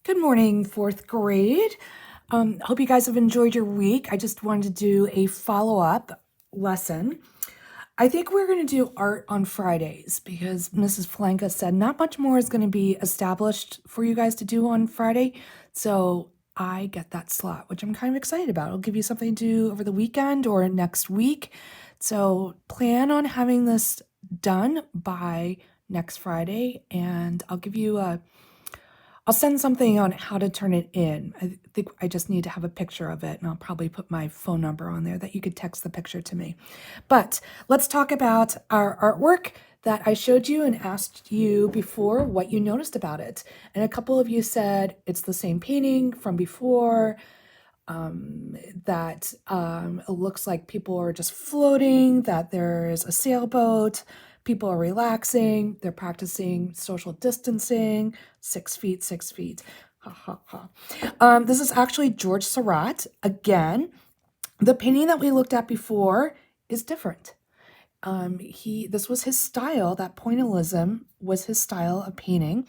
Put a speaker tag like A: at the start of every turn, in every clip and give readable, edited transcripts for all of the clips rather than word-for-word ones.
A: Good morning, fourth grade. Hope you guys have enjoyed your week. I just wanted to do a follow-up lesson. I think we're going to do art on Fridays because Mrs. Flanka said not much more is going to be established for you guys to do on Friday. So I get that slot, which I'm kind of excited about. I'll give you something to do over the weekend or next week. So plan on having this done by next Friday, and I'll send something on how to turn it in. I think I just need to have a picture of it, and I'll probably put my phone number on there that you could text the picture to me. But let's talk about our artwork that I showed you and asked you before what you noticed about it. And a couple of you said it's the same painting from before, that it looks like people are just floating, that there's a sailboat, people are relaxing, they're practicing social distancing, 6 feet, 6 feet. Ha ha ha. This is actually George Seurat. Again, the painting that we looked at before is different. This was his style. That pointillism was his style of painting,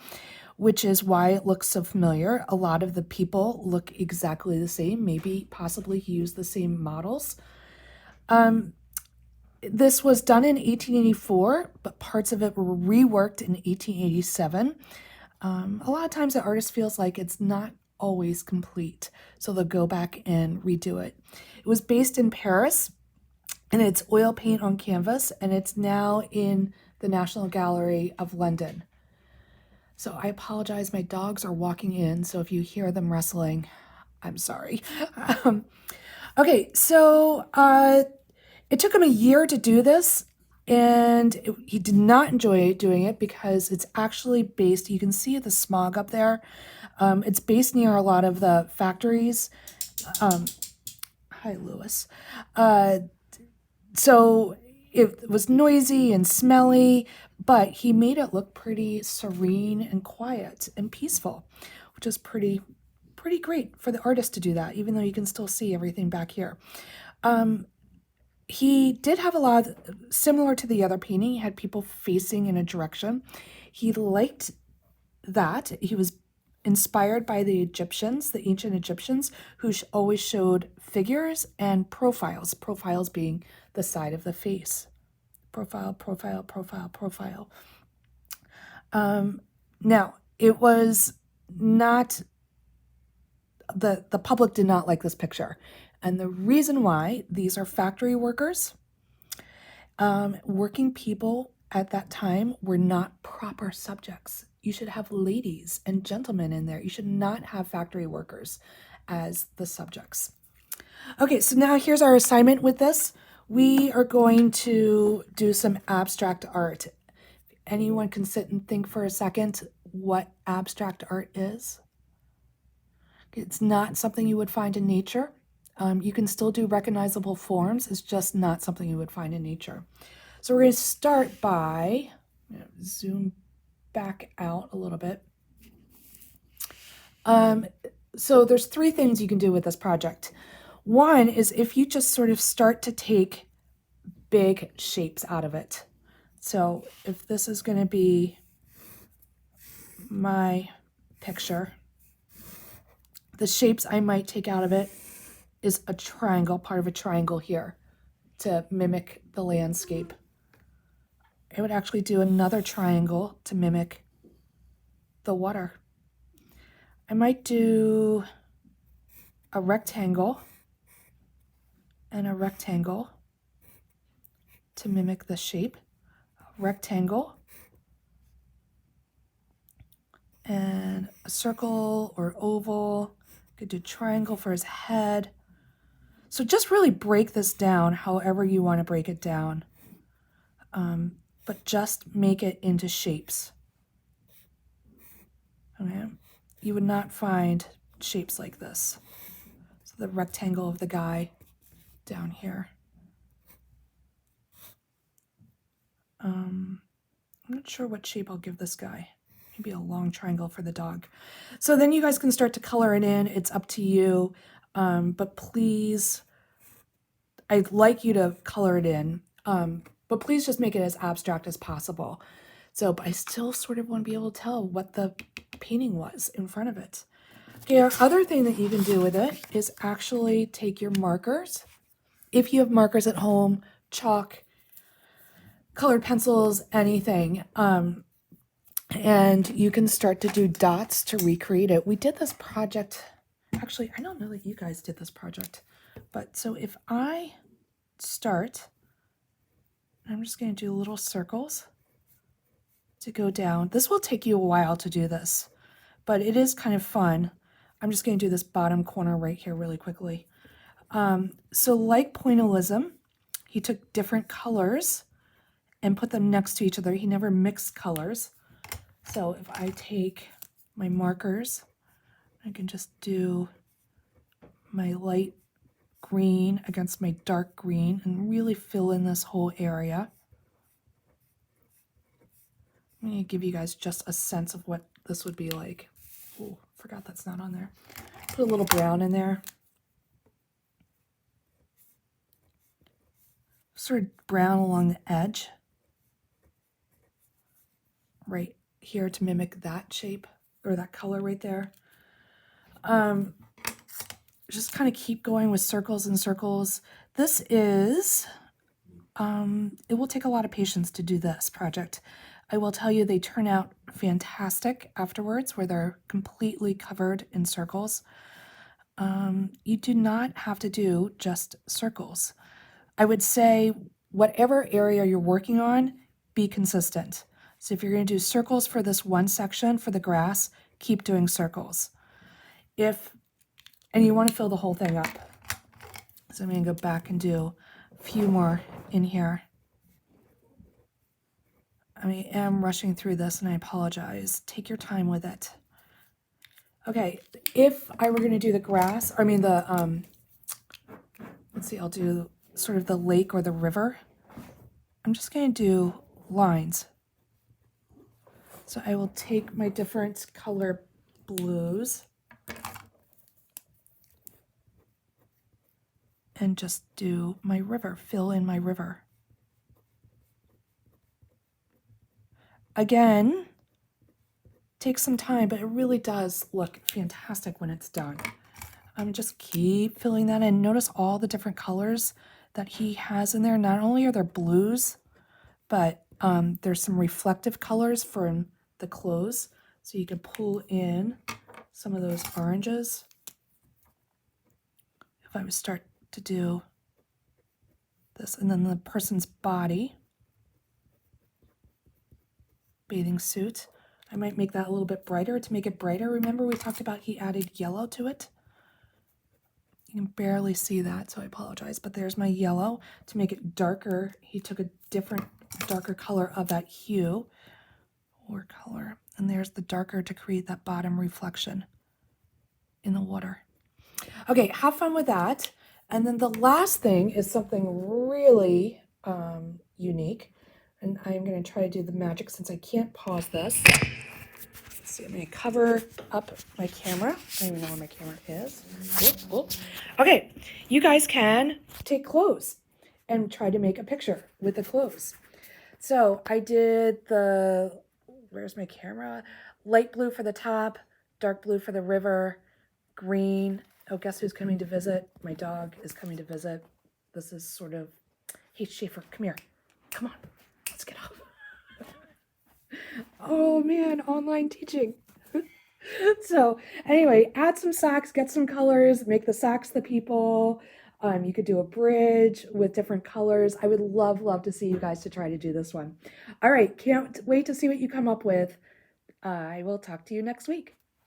A: which is why it looks so familiar. A lot of the people look exactly the same. Maybe possibly he used the same models. This was done in 1884, but parts of it were reworked in 1887. A lot of times the artist feels like it's not always complete, so they'll go back and redo it. It was based in Paris, and it's oil paint on canvas, and it's now in the National Gallery of London. So I apologize, my dogs are walking in, so if you hear them wrestling, I'm sorry. Okay, so it took him a year to do this, and he did not enjoy doing it because it's actually based, you can see the smog up there. It's based near a lot of the factories. Hi, Lewis. So it was noisy and smelly, but he made it look pretty serene and quiet and peaceful, which is pretty great for the artist to do that, even though you can still see everything back here. He did have a lot similar to the other painting. He had people facing in a direction. He liked that. He was inspired by the Egyptians, the ancient Egyptians, who always showed figures and profiles, profiles being the side of the face. Profile, profile, profile, profile. Now, it was not, the public did not like this picture. And the reason why, these are factory workers. Working people at that time were not proper subjects. You should have ladies and gentlemen in there. You should not have factory workers as the subjects. Okay, so now here's our assignment with this. We are going to do some abstract art. Anyone can sit and think for a second what abstract art is. It's not something you would find in nature. You can still do recognizable forms. It's just not something you would find in nature. So we're going to start by, zoom back out a little bit. So there's 3 things you can do with this project. One is if you just sort of start to take big shapes out of it. So if this is going to be my picture, the shapes I might take out of it is a triangle, part of a triangle here to mimic the landscape. I would actually do another triangle to mimic the water. I might do a rectangle and a rectangle to mimic the shape. A rectangle and a circle or oval. Could do triangle for his head. So just really break this down however you want to break it down, but just make it into shapes. Okay. You would not find shapes like this. So the rectangle of the guy down here. I'm not sure what shape I'll give this guy. Maybe a long triangle for the dog. So then you guys can start to color it in. It's up to you. But please, I'd like you to color it in. But please just make it as abstract as possible. So, but I still sort of want to be able to tell what the painting was in front of it. Okay, our other thing that you can do with it is actually take your markers. If you have markers at home, chalk, colored pencils, anything, and you can start to do dots to recreate it. We did this project, actually, I don't know that you guys did this project, but so if I start, I'm just going to do little circles to go down. This will take you a while to do this, but it is kind of fun. I'm just going to do this bottom corner right here really quickly. So like pointillism, he took different colors and put them next to each other. He never mixed colors. So if I take my markers, I can just do my light green against my dark green and really fill in this whole area. I'm going to give you guys just a sense of what this would be like. Oh, forgot that's not on there. Put a little brown in there. Sort of brown along the edge. Right here to mimic that shape or that color right there. Just kind of keep going with circles and circles. This is, it will take a lot of patience to do this project. I will tell you they turn out fantastic afterwards where they're completely covered in circles. You do not have to do just circles. I would say whatever area you're working on, be consistent. So if you're going to do circles for this one section for the grass, keep doing circles. And you want to fill the whole thing up. So I'm going to go back and do a few more in here. I am rushing through this and I apologize. Take your time with it. Okay, if I were going to do the grass, let's see, I'll do sort of the lake or the river. I'm just going to do lines. So I will take my different color blues and just do my river, fill in my river. Again, takes some time, but it really does look fantastic when it's done. Just keep filling that in. Notice all the different colors that he has in there. Not only are there blues, but there's some reflective colors from the clothes. So you can pull in some of those oranges. If I would start to do this, and then the person's body, bathing suit, I might make that a little bit brighter to make it brighter. Remember we talked about he added yellow to it? You can barely see that, so I apologize, but there's my yellow. To make it darker, he took a different darker color of that hue or color, and there's the darker to create that bottom reflection in the water. Okay, have fun with that. And then the last thing is something really unique, and I'm going to try to do the magic since I can't pause this. Let's see, I'm going to cover up my camera. I don't even know where my camera is. Whoop. Okay, you guys can take clothes and try to make a picture with the clothes. So I did where's my camera? Light blue for the top, dark blue for the river, green. Oh, guess who's coming to visit? My dog is coming to visit. This is sort of, hey, Schaefer, come here. Come on, let's get up. Oh man, online teaching. So anyway, add some socks, get some colors, make the socks the people. You could do a bridge with different colors. I would love to see you guys to try to do this one. All right, can't wait to see what you come up with. I will talk to you next week.